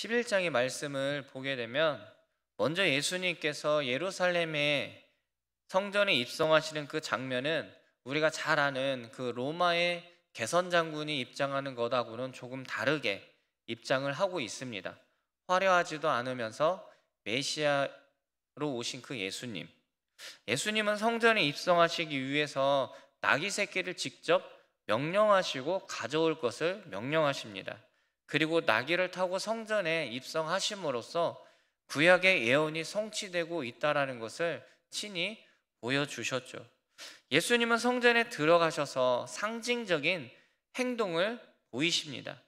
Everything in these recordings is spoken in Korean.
11장의 말씀을 보게 되면 먼저 예수님께서 예루살렘에 성전에 입성하시는 그 장면은 우리가 잘 아는 그 로마의 개선 장군이 입장하는 것하고는 조금 다르게 입장을 하고 있습니다. 화려하지도 않으면서 메시아로 오신 그 예수님은 성전에 입성하시기 위해서 나귀 새끼를 직접 명령하시고 가져올 것을 명령하십니다. 그리고 나귀를 타고 성전에 입성하심으로써 구약의 예언이 성취되고 있다라는 것을 친히 보여주셨죠. 예수님은 성전에 들어가셔서 상징적인 행동을 보이십니다.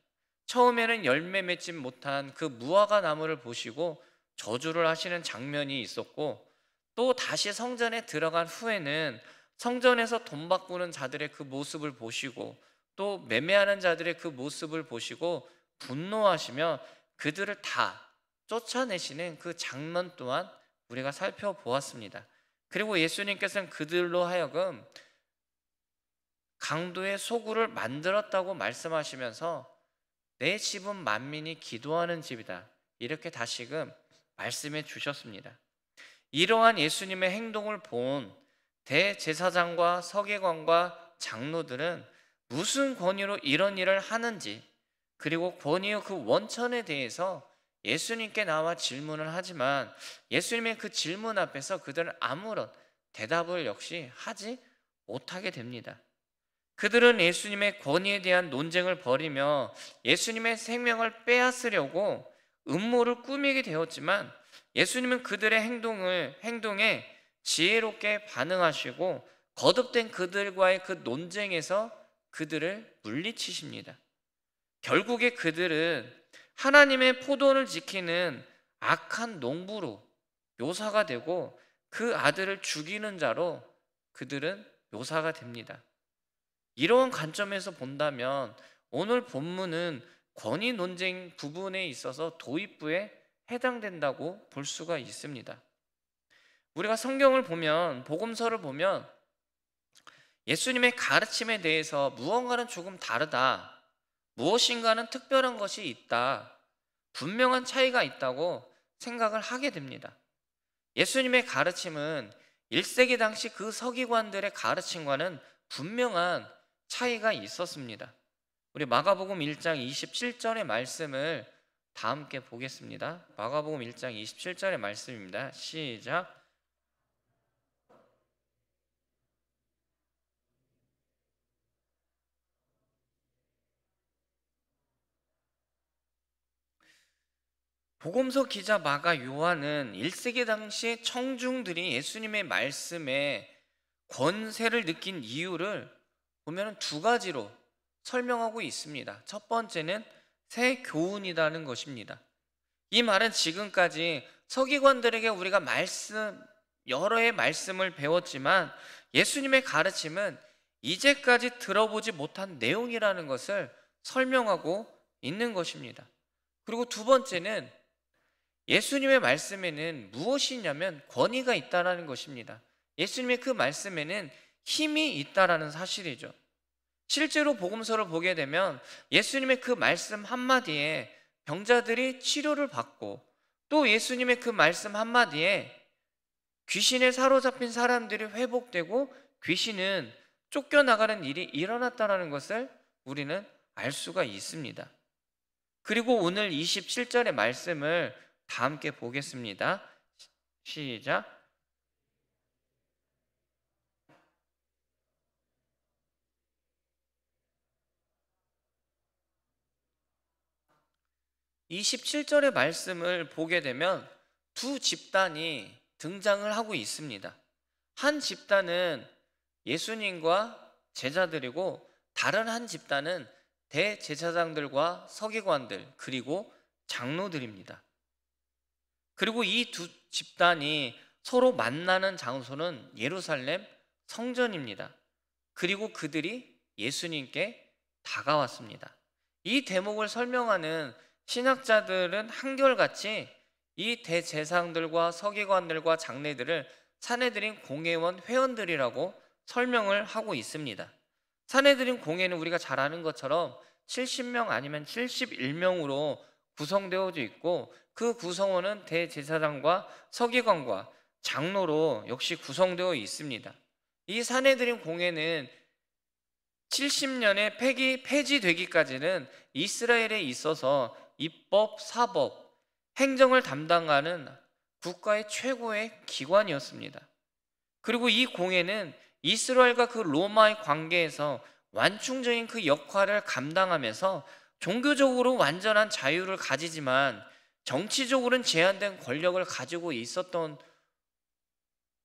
처음에는 열매 맺지 못한 그 무화과 나무를 보시고 저주를 하시는 장면이 있었고, 또 다시 성전에 들어간 후에는 성전에서 돈 바꾸는 자들의 그 모습을 보시고 또 매매하는 자들의 그 모습을 보시고 분노하시며 그들을 다 쫓아내시는 그 장면 또한 우리가 살펴보았습니다. 그리고 예수님께서는 그들로 하여금 강도의 소굴을 만들었다고 말씀하시면서 내 집은 만민이 기도하는 집이다, 이렇게 다시금 말씀해 주셨습니다. 이러한 예수님의 행동을 본 대제사장과 서기관과 장로들은 무슨 권위로 이런 일을 하는지, 그리고 권위의 그 원천에 대해서 예수님께 나와 질문을 하지만 예수님의 그 질문 앞에서 그들은 아무런 대답을 역시 하지 못하게 됩니다. 그들은 예수님의 권위에 대한 논쟁을 벌이며 예수님의 생명을 빼앗으려고 음모를 꾸미게 되었지만, 예수님은 그들의 행동에 지혜롭게 반응하시고 거듭된 그들과의 그 논쟁에서 그들을 물리치십니다. 결국에 그들은 하나님의 포도원을 지키는 악한 농부로 묘사가 되고 그 아들을 죽이는 자로 그들은 묘사가 됩니다. 이러한 관점에서 본다면 오늘 본문은 권위 논쟁 부분에 있어서 도입부에 해당된다고 볼 수가 있습니다. 우리가 성경을 보면, 복음서를 보면 예수님의 가르침에 대해서 무언가는 조금 다르다, 무엇인가는 특별한 것이 있다, 분명한 차이가 있다고 생각을 하게 됩니다. 예수님의 가르침은 1세기 당시 그 서기관들의 가르침과는 분명한 차이가 있었습니다. 우리 마가복음 1장 27절의 말씀을 다 함께 보겠습니다. 마가복음 1장 27절의 말씀입니다. 시작. 복음서 기자 마가 요한은 1세기 당시 청중들이 예수님의 말씀에 권세를 느낀 이유를 보면 두 가지로 설명하고 있습니다. 첫 번째는 새 교훈이라는 것입니다. 이 말은 지금까지 서기관들에게 우리가 여러 해 말씀을 배웠지만 예수님의 가르침은 이제까지 들어보지 못한 내용이라는 것을 설명하고 있는 것입니다. 그리고 두 번째는 예수님의 말씀에는 무엇이 있냐면 권위가 있다라는 것입니다. 예수님의 그 말씀에는 힘이 있다라는 사실이죠. 실제로 복음서를 보게 되면 예수님의 그 말씀 한마디에 병자들이 치료를 받고, 또 예수님의 그 말씀 한마디에 귀신에 사로잡힌 사람들이 회복되고 귀신은 쫓겨나가는 일이 일어났다는 것을 우리는 알 수가 있습니다. 그리고 오늘 27절의 말씀을 다 함께 보겠습니다. 시작. (27절의) 말씀을 보게 되면 두 집단이 등장을 하고 있습니다. 한 집단은 예수님과 제자들이고 다른 한 집단은 대제사장들과 서기관들 그리고 장로들입니다. 그리고 이 두 집단이 서로 만나는 장소는 예루살렘 성전입니다. 그리고 그들이 예수님께 다가왔습니다. 이 대목을 설명하는 신학자들은 한결같이 이 대제사장들과 서기관들과 장례들을 산헤드린 공회원 회원들이라고 설명을 하고 있습니다. 산헤드린 공회는 우리가 잘 아는 것처럼 70명 아니면 71명으로 구성되어 있고, 그 구성원은 대제사장과 서기관과 장로로 역시 구성되어 있습니다. 이 사내들인 공회는 70년에 폐지되기까지는 이스라엘에 있어서 입법, 사법, 행정을 담당하는 국가의 최고의 기관이었습니다. 그리고 이 공회는 이스라엘과 그 로마의 관계에서 완충적인 그 역할을 감당하면서 종교적으로 완전한 자유를 가지지만 정치적으로는 제한된 권력을 가지고 있었던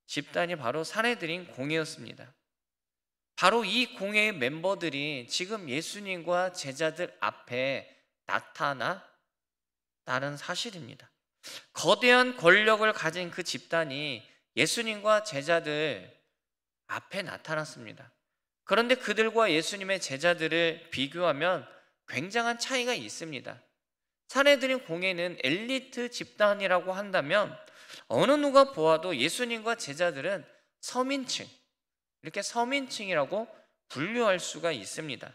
집단이 바로 사내들인 공회였습니다. 바로 이 공회의 멤버들이 지금 예수님과 제자들 앞에 나타났다는 사실입니다. 거대한 권력을 가진 그 집단이 예수님과 제자들 앞에 나타났습니다. 그런데 그들과 예수님의 제자들을 비교하면 굉장한 차이가 있습니다. 사내들인 공회는 엘리트 집단이라고 한다면 어느 누가 보아도 예수님과 제자들은 서민층, 이렇게 서민층이라고 분류할 수가 있습니다.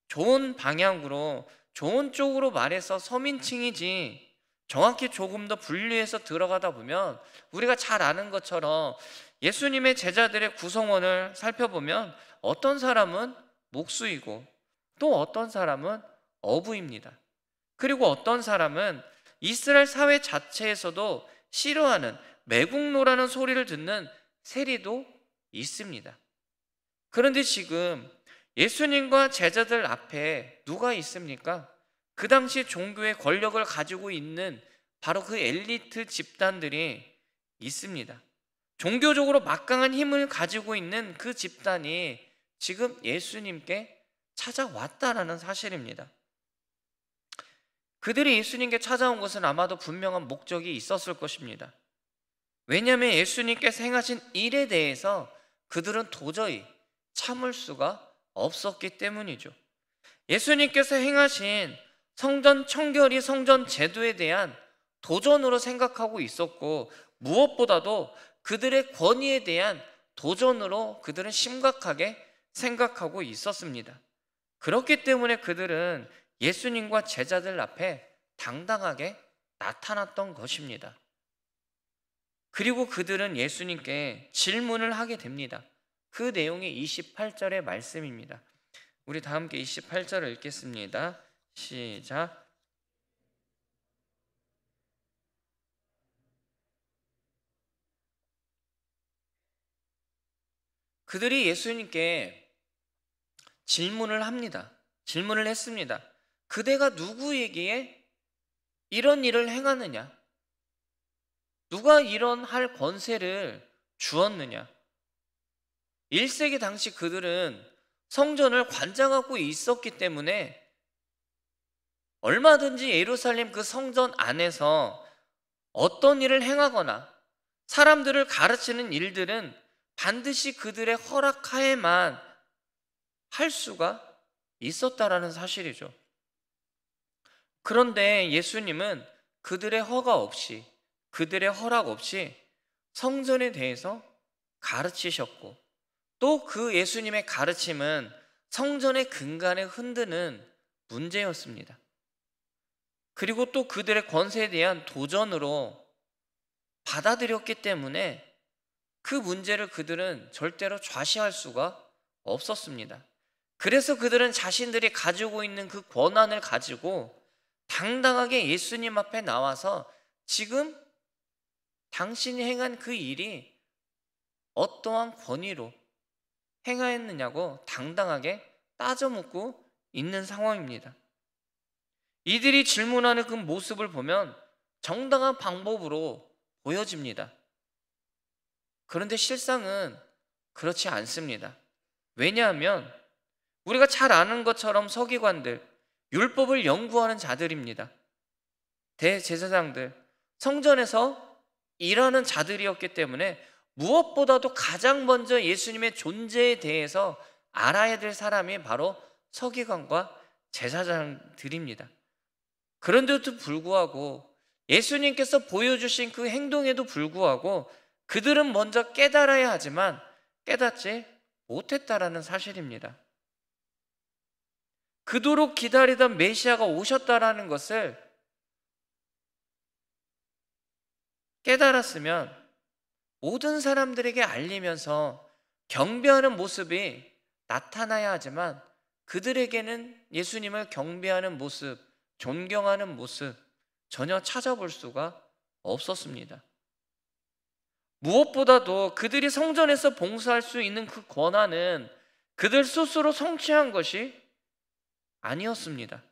좋은 방향으로, 좋은 쪽으로 말해서 서민층이지, 정확히 조금 더 분류해서 들어가다 보면 우리가 잘 아는 것처럼 예수님의 제자들의 구성원을 살펴보면 어떤 사람은 목수이고 또 어떤 사람은 어부입니다. 그리고 어떤 사람은 이스라엘 사회 자체에서도 싫어하는, 매국노라는 소리를 듣는 세리도 있습니다. 그런데 지금 예수님과 제자들 앞에 누가 있습니까? 그 당시 종교의 권력을 가지고 있는 바로 그 엘리트 집단들이 있습니다. 종교적으로 막강한 힘을 가지고 있는 그 집단이 지금 예수님께 찾아왔다라는 사실입니다. 그들이 예수님께 찾아온 것은 아마도 분명한 목적이 있었을 것입니다. 왜냐하면 예수님께서 행하신 일에 대해서 그들은 도저히 참을 수가 없었기 때문이죠. 예수님께서 행하신 성전 청결이, 성전 제도에 대한 도전으로 생각하고 있었고, 무엇보다도 그들의 권위에 대한 도전으로 그들은 심각하게 생각하고 있었습니다. 그렇기 때문에 그들은 예수님과 제자들 앞에 당당하게 나타났던 것입니다. 그리고 그들은 예수님께 질문을 하게 됩니다. 그 내용이 28절의 말씀입니다. 우리 다 함께 28절을 읽겠습니다. 시작. 그들이 예수님께 질문을 합니다. 질문을 했습니다. 그대가 누구에게 이런 일을 행하느냐? 누가 이런 할 권세를 주었느냐? 1세기 당시 그들은 성전을 관장하고 있었기 때문에 얼마든지 예루살렘 그 성전 안에서 어떤 일을 행하거나 사람들을 가르치는 일들은 반드시 그들의 허락하에만 할 수가 있었다라는 사실이죠. 그런데 예수님은 그들의 허가 없이, 그들의 허락 없이 성전에 대해서 가르치셨고, 또 그 예수님의 가르침은 성전의 근간을 흔드는 문제였습니다. 그리고 또 그들의 권세에 대한 도전으로 받아들였기 때문에 그 문제를 그들은 절대로 좌시할 수가 없었습니다. 그래서 그들은 자신들이 가지고 있는 그 권한을 가지고 당당하게 예수님 앞에 나와서 지금 당신이 행한 그 일이 어떠한 권위로 행하였느냐고 당당하게 따져 묻고 있는 상황입니다. 이들이 질문하는 그 모습을 보면 정당한 방법으로 보여집니다. 그런데 실상은 그렇지 않습니다. 왜냐하면 우리가 잘 아는 것처럼 서기관들, 율법을 연구하는 자들입니다. 대제사장들, 성전에서 일하는 자들이었기 때문에 무엇보다도 가장 먼저 예수님의 존재에 대해서 알아야 될 사람이 바로 서기관과 제사장들입니다. 그런데도 불구하고 예수님께서 보여주신 그 행동에도 불구하고 그들은 먼저 깨달아야 하지만 깨닫지 못했다라는 사실입니다. 그토록 기다리던 메시아가 오셨다라는 것을 깨달았으면 모든 사람들에게 알리면서 경배하는 모습이 나타나야 하지만 그들에게는 예수님을 경배하는 모습, 존경하는 모습 전혀 찾아볼 수가 없었습니다. 무엇보다도 그들이 성전에서 봉사할 수 있는 그 권한은 그들 스스로 성취한 것이 아니었습니다.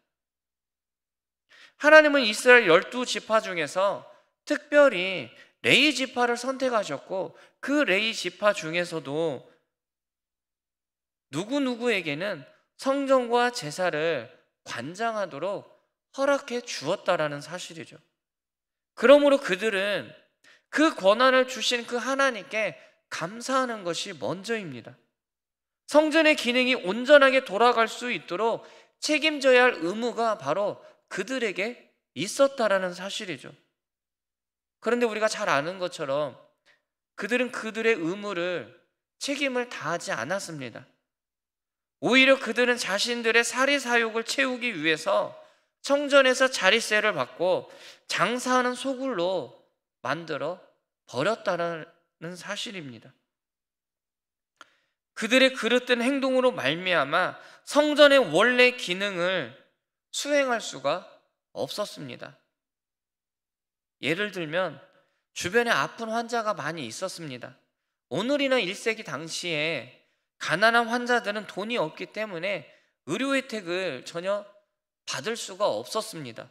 하나님은 이스라엘 12지파 중에서 특별히 레위 지파를 선택하셨고 그 레위 지파 중에서도 누구누구에게는 성전과 제사를 관장하도록 허락해 주었다라는 사실이죠. 그러므로 그들은 그 권한을 주신 그 하나님께 감사하는 것이 먼저입니다. 성전의 기능이 온전하게 돌아갈 수 있도록 책임져야 할 의무가 바로 그들에게 있었다라는 사실이죠. 그런데 우리가 잘 아는 것처럼 그들은 그들의 의무를, 책임을 다하지 않았습니다. 오히려 그들은 자신들의 사리사욕을 채우기 위해서 성전에서 자릿세를 받고 장사하는 소굴로 만들어 버렸다는 사실입니다. 그들의 그릇된 행동으로 말미암아 성전의 원래 기능을 수행할 수가 없었습니다. 예를 들면 주변에 아픈 환자가 많이 있었습니다. 오늘이나 1세기 당시에 가난한 환자들은 돈이 없기 때문에 의료 혜택을 전혀 받을 수가 없었습니다.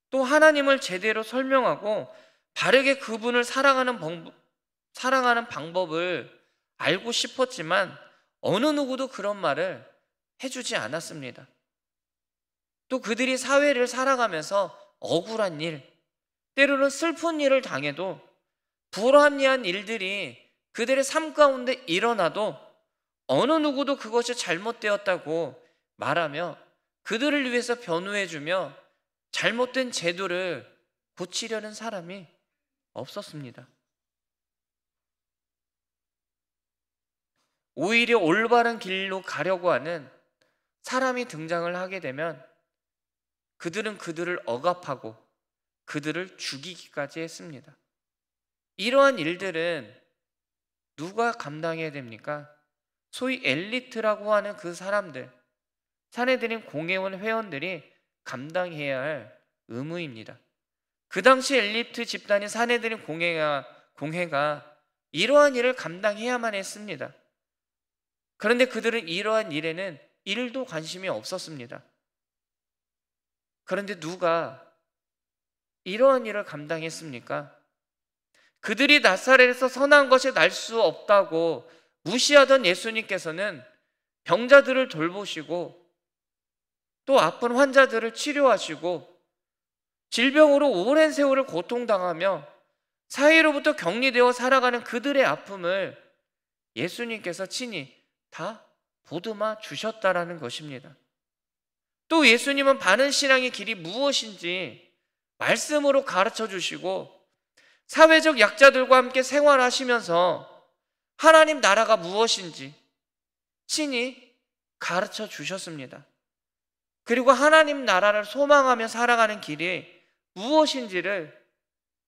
또 하나님을 제대로 설명하고 바르게 그분을 사랑하는 방법을 알고 싶었지만 어느 누구도 그런 말을 해주지 않았습니다. 또 그들이 사회를 살아가면서 억울한 일, 때로는 슬픈 일을 당해도 불합리한 일들이 그들의 삶 가운데 일어나도 어느 누구도 그것이 잘못되었다고 말하며 그들을 위해서 변호해주며 잘못된 제도를 고치려는 사람이 없었습니다. 오히려 올바른 길로 가려고 하는 사람이 등장을 하게 되면 그들은 그들을 억압하고 그들을 죽이기까지 했습니다. 이러한 일들은 누가 감당해야 됩니까? 소위 엘리트라고 하는 그 사람들, 사내들인 공회원 회원들이 감당해야 할 의무입니다. 그 당시 엘리트 집단인 사내들인 공회가 이러한 일을 감당해야만 했습니다. 그런데 그들은 이러한 일에는 1도 관심이 없었습니다. 그런데 누가 이러한 일을 감당했습니까? 그들이 나사렛에서 선한 것이 날 수 없다고 무시하던 예수님께서는 병자들을 돌보시고 또 아픈 환자들을 치료하시고 질병으로 오랜 세월을 고통당하며 사회로부터 격리되어 살아가는 그들의 아픔을 예수님께서 친히 다 보듬어 주셨다라는 것입니다. 또 예수님은 바른 신앙의 길이 무엇인지 말씀으로 가르쳐 주시고 사회적 약자들과 함께 생활하시면서 하나님 나라가 무엇인지 친히 가르쳐 주셨습니다. 그리고 하나님 나라를 소망하며 살아가는 길이 무엇인지를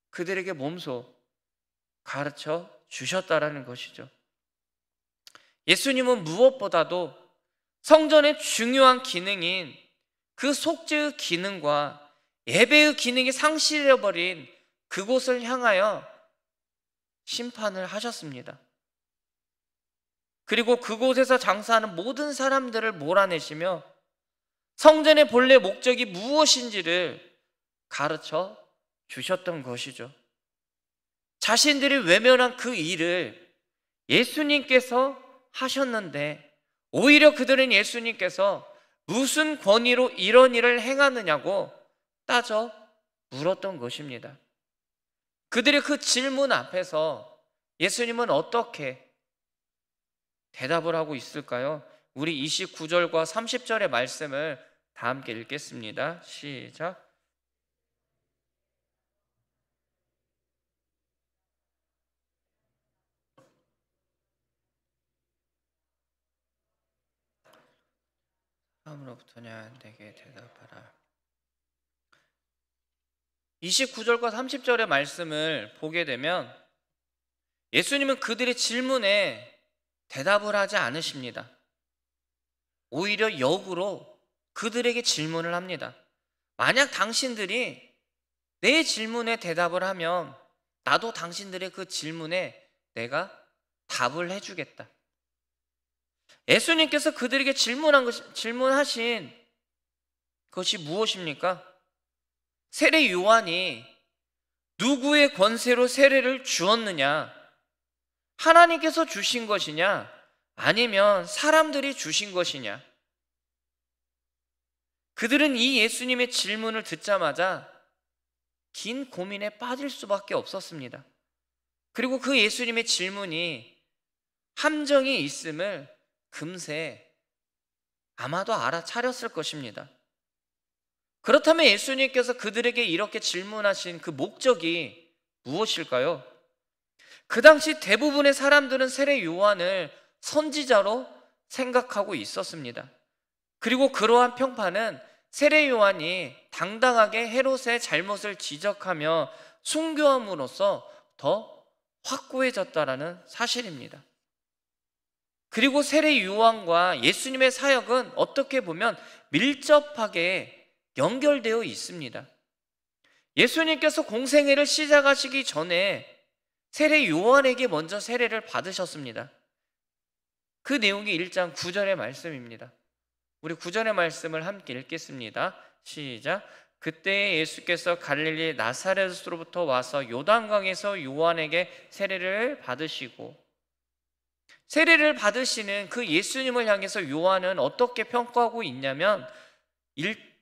그들에게 몸소 가르쳐 주셨다라는 것이죠. 예수님은 무엇보다도 성전의 중요한 기능인 그 속죄의 기능과 예배의 기능이 상실해버린 그곳을 향하여 심판을 하셨습니다. 그리고 그곳에서 장사하는 모든 사람들을 몰아내시며 성전의 본래 목적이 무엇인지를 가르쳐 주셨던 것이죠. 자신들이 외면한 그 일을 예수님께서 하셨는데 오히려 그들은 예수님께서 무슨 권위로 이런 일을 행하느냐고 따져 물었던 것입니다. 그들의 그 질문 앞에서 예수님은 어떻게 대답을 하고 있을까요? 우리 29절과 30절의 말씀을 다 함께 읽겠습니다. 시작. 사람으로부터냐 내게 대답하라. 29절과 30절의 말씀을 보게 되면 예수님은 그들의 질문에 대답을 하지 않으십니다. 오히려 역으로 그들에게 질문을 합니다. 만약 당신들이 내 질문에 대답을 하면 나도 당신들의 그 질문에 내가 답을 해주겠다. 예수님께서 그들에게 질문하신 것이 무엇입니까? 세례 요한이 누구의 권세로 세례를 주었느냐? 하나님께서 주신 것이냐? 아니면 사람들이 주신 것이냐? 그들은 이 예수님의 질문을 듣자마자 긴 고민에 빠질 수밖에 없었습니다. 그리고 그 예수님의 질문이 함정이 있음을 금세 아마도 알아차렸을 것입니다. 그렇다면 예수님께서 그들에게 이렇게 질문하신 그 목적이 무엇일까요? 그 당시 대부분의 사람들은 세례 요한을 선지자로 생각하고 있었습니다. 그리고 그러한 평판은 세례 요한이 당당하게 헤롯의 잘못을 지적하며 순교함으로써 더 확고해졌다라는 사실입니다. 그리고 세례 요한과 예수님의 사역은 어떻게 보면 밀접하게 연결되어 있습니다. 예수님께서 공생애를 시작하시기 전에 세례 요한에게 먼저 세례를 받으셨습니다. 그 내용이 1장 9절의 말씀입니다. 우리 9절의 말씀을 함께 읽겠습니다. 시작. 그때 예수께서 갈릴리 나사렛으로부터 와서 요단강에서 요한에게 세례를 받으시고, 세례를 받으시는 그 예수님을 향해서 요한은 어떻게 평가하고 있냐면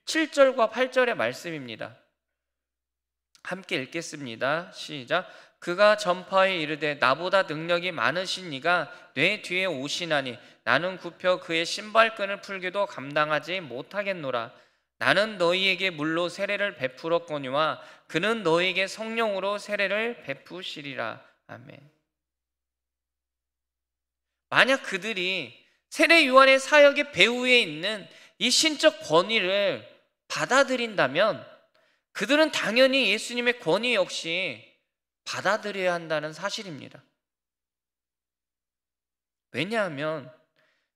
7절과 8절의 말씀입니다. 함께 읽겠습니다. 시작. 그가 전파에 이르되 나보다 능력이 많으신 이가 내 뒤에 오시나니 나는 굽혀 그의 신발끈을 풀기도 감당하지 못하겠노라. 나는 너희에게 물로 세례를 베풀었거니와 그는 너희에게 성령으로 세례를 베푸시리라. 아멘. 만약 그들이 세례 요한의 사역의 배후에 있는 이 신적 권위를 받아들인다면 그들은 당연히 예수님의 권위 역시 받아들여야 한다는 사실입니다. 왜냐하면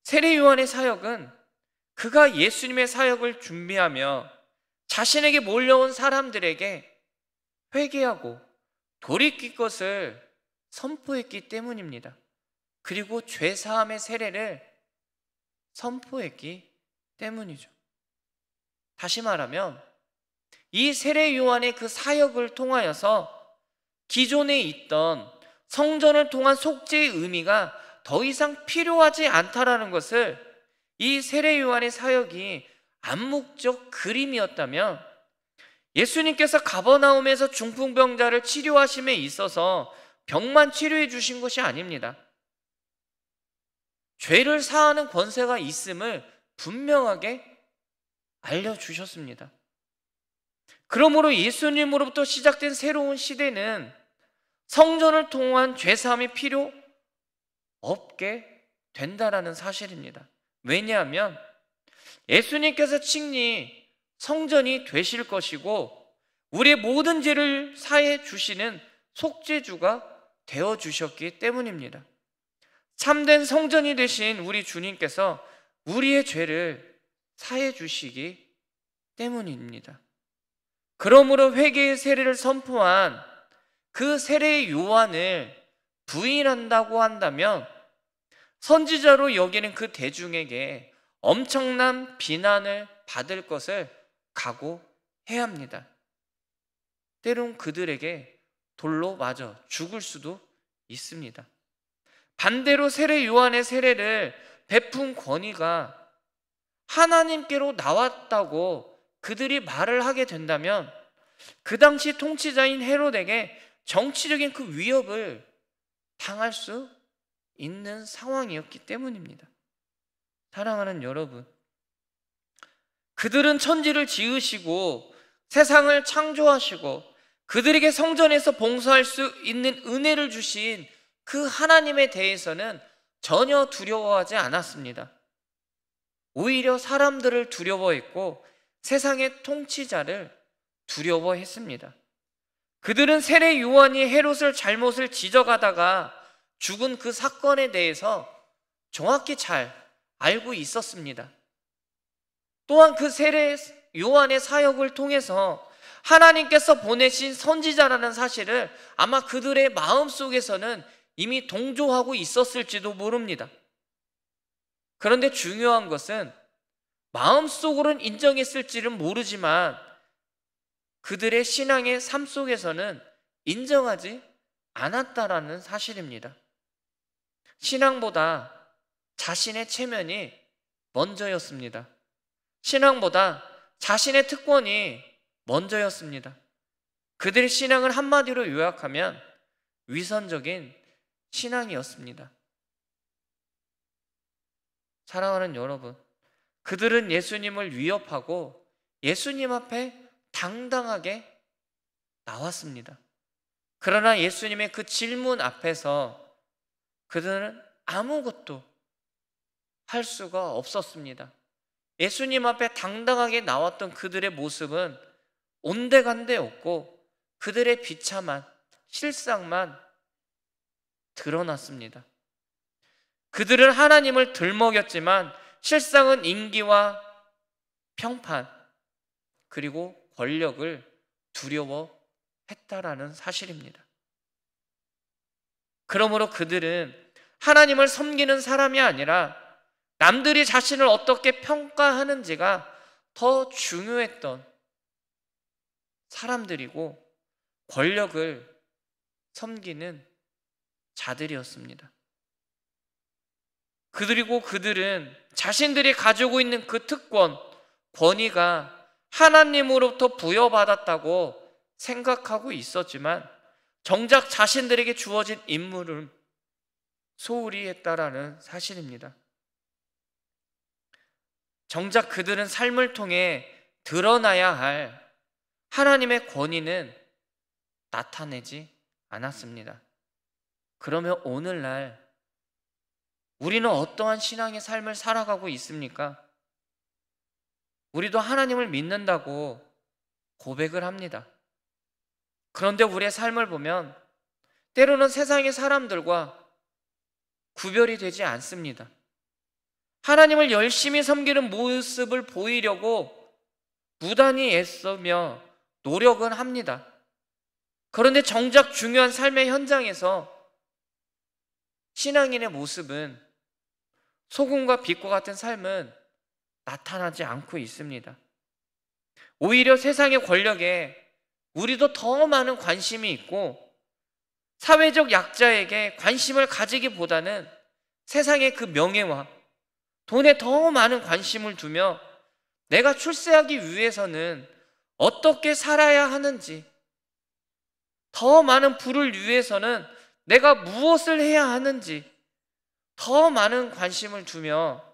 세례 요한의 사역은 그가 예수님의 사역을 준비하며 자신에게 몰려온 사람들에게 회개하고 돌이킬 것을 선포했기 때문입니다. 그리고 죄사함의 세례를 선포했기 때문이죠. 다시 말하면 이 세례 요한의 그 사역을 통하여서 기존에 있던 성전을 통한 속죄의 의미가 더 이상 필요하지 않다라는 것을, 이 세례 요한의 사역이 암묵적 그림이었다면 예수님께서 가버나움에서 중풍병자를 치료하심에 있어서 병만 치료해 주신 것이 아닙니다. 죄를 사하는 권세가 있음을 분명하게 알려주셨습니다. 그러므로 예수님으로부터 시작된 새로운 시대는 성전을 통한 죄사함이 필요 없게 된다라는 사실입니다. 왜냐하면 예수님께서 친히 성전이 되실 것이고 우리의 모든 죄를 사해 주시는 속죄주가 되어 주셨기 때문입니다. 참된 성전이 되신 우리 주님께서 우리의 죄를 사해 주시기 때문입니다. 그러므로 회개의 세례를 선포한 그 세례의 요한을 부인한다고 한다면 선지자로 여기는 그 대중에게 엄청난 비난을 받을 것을 각오해야 합니다. 때론 그들에게 돌로 맞아 죽을 수도 있습니다. 반대로 세례 요한의 세례를 베푼 권위가 하나님께로 나왔다고 그들이 말을 하게 된다면 그 당시 통치자인 헤롯에게 정치적인 그 위협을 당할 수 있는 상황이었기 때문입니다. 사랑하는 여러분, 그들은 천지를 지으시고 세상을 창조하시고 그들에게 성전에서 봉사할 수 있는 은혜를 주신 그 하나님에 대해서는 전혀 두려워하지 않았습니다. 오히려 사람들을 두려워했고 세상의 통치자를 두려워했습니다. 그들은 세례 요한이 헤롯을 잘못을 지적하다가 죽은 그 사건에 대해서 정확히 잘 알고 있었습니다. 또한 그 세례 요한의 사역을 통해서 하나님께서 보내신 선지자라는 사실을 아마 그들의 마음속에서는 이미 동조하고 있었을지도 모릅니다. 그런데 중요한 것은 마음속으로는 인정했을지는 모르지만 그들의 신앙의 삶 속에서는 인정하지 않았다라는 사실입니다. 신앙보다 자신의 체면이 먼저였습니다. 신앙보다 자신의 특권이 먼저였습니다. 그들의 신앙을 한마디로 요약하면 위선적인 신앙이었습니다. 사랑하는 여러분, 그들은 예수님을 위협하고 예수님 앞에 당당하게 나왔습니다. 그러나 예수님의 그 질문 앞에서 그들은 아무것도 할 수가 없었습니다. 예수님 앞에 당당하게 나왔던 그들의 모습은 온데간데 없고 그들의 비참한 실상만 드러났습니다. 그들은 하나님을 들먹였지만 실상은 인기와 평판 그리고 권력을 두려워했다라는 사실입니다. 그러므로 그들은 하나님을 섬기는 사람이 아니라 남들이 자신을 어떻게 평가하는지가 더 중요했던 사람들이고 권력을 섬기는 자들이었습니다. 그리고 그들은 자신들이 가지고 있는 그 특권, 권위가 하나님으로부터 부여받았다고 생각하고 있었지만 정작 자신들에게 주어진 임무를 소홀히 했다라는 사실입니다. 정작 그들은 삶을 통해 드러나야 할 하나님의 권위는 나타내지 않았습니다. 그러면 오늘날 우리는 어떠한 신앙의 삶을 살아가고 있습니까? 우리도 하나님을 믿는다고 고백을 합니다. 그런데 우리의 삶을 보면 때로는 세상의 사람들과 구별이 되지 않습니다. 하나님을 열심히 섬기는 모습을 보이려고 무단히 애쓰며 노력은 합니다. 그런데 정작 중요한 삶의 현장에서 신앙인의 모습은 소금과 빛과 같은 삶은 나타나지 않고 있습니다. 오히려 세상의 권력에 우리도 더 많은 관심이 있고 사회적 약자에게 관심을 가지기보다는 세상의 그 명예와 돈에 더 많은 관심을 두며 내가 출세하기 위해서는 어떻게 살아야 하는지, 더 많은 부를 위해서는 내가 무엇을 해야 하는지 더 많은 관심을 두며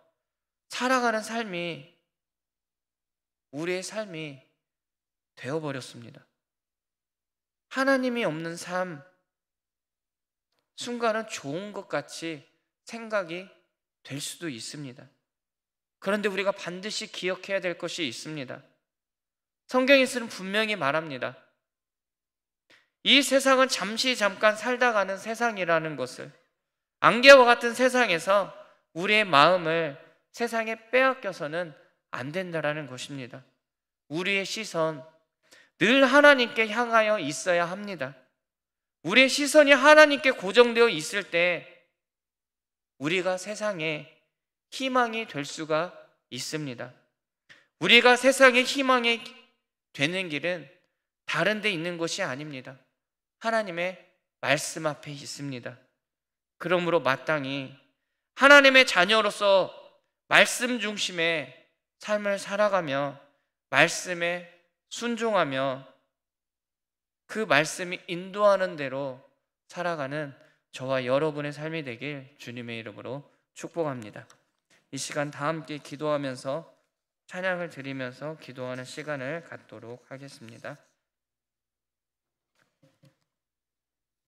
살아가는 삶이 우리의 삶이 되어버렸습니다. 하나님이 없는 삶, 순간은 좋은 것 같이 생각이 될 수도 있습니다. 그런데 우리가 반드시 기억해야 될 것이 있습니다. 성경에서는 분명히 말합니다. 이 세상은 잠깐 살다 가는 세상이라는 것을, 안개와 같은 세상에서 우리의 마음을 세상에 빼앗겨서는 안 된다라는 것입니다. 우리의 시선 늘 하나님께 향하여 있어야 합니다. 우리의 시선이 하나님께 고정되어 있을 때 우리가 세상에 희망이 될 수가 있습니다. 우리가 세상의 희망이 되는 길은 다른 데 있는 것이 아닙니다. 하나님의 말씀 앞에 있습니다. 그러므로 마땅히 하나님의 자녀로서 말씀 중심의 삶을 살아가며 말씀에 순종하며 그 말씀이 인도하는 대로 살아가는 저와 여러분의 삶이 되길 주님의 이름으로 축복합니다. 이 시간 다 함께 기도하면서 찬양을 드리면서 기도하는 시간을 갖도록 하겠습니다.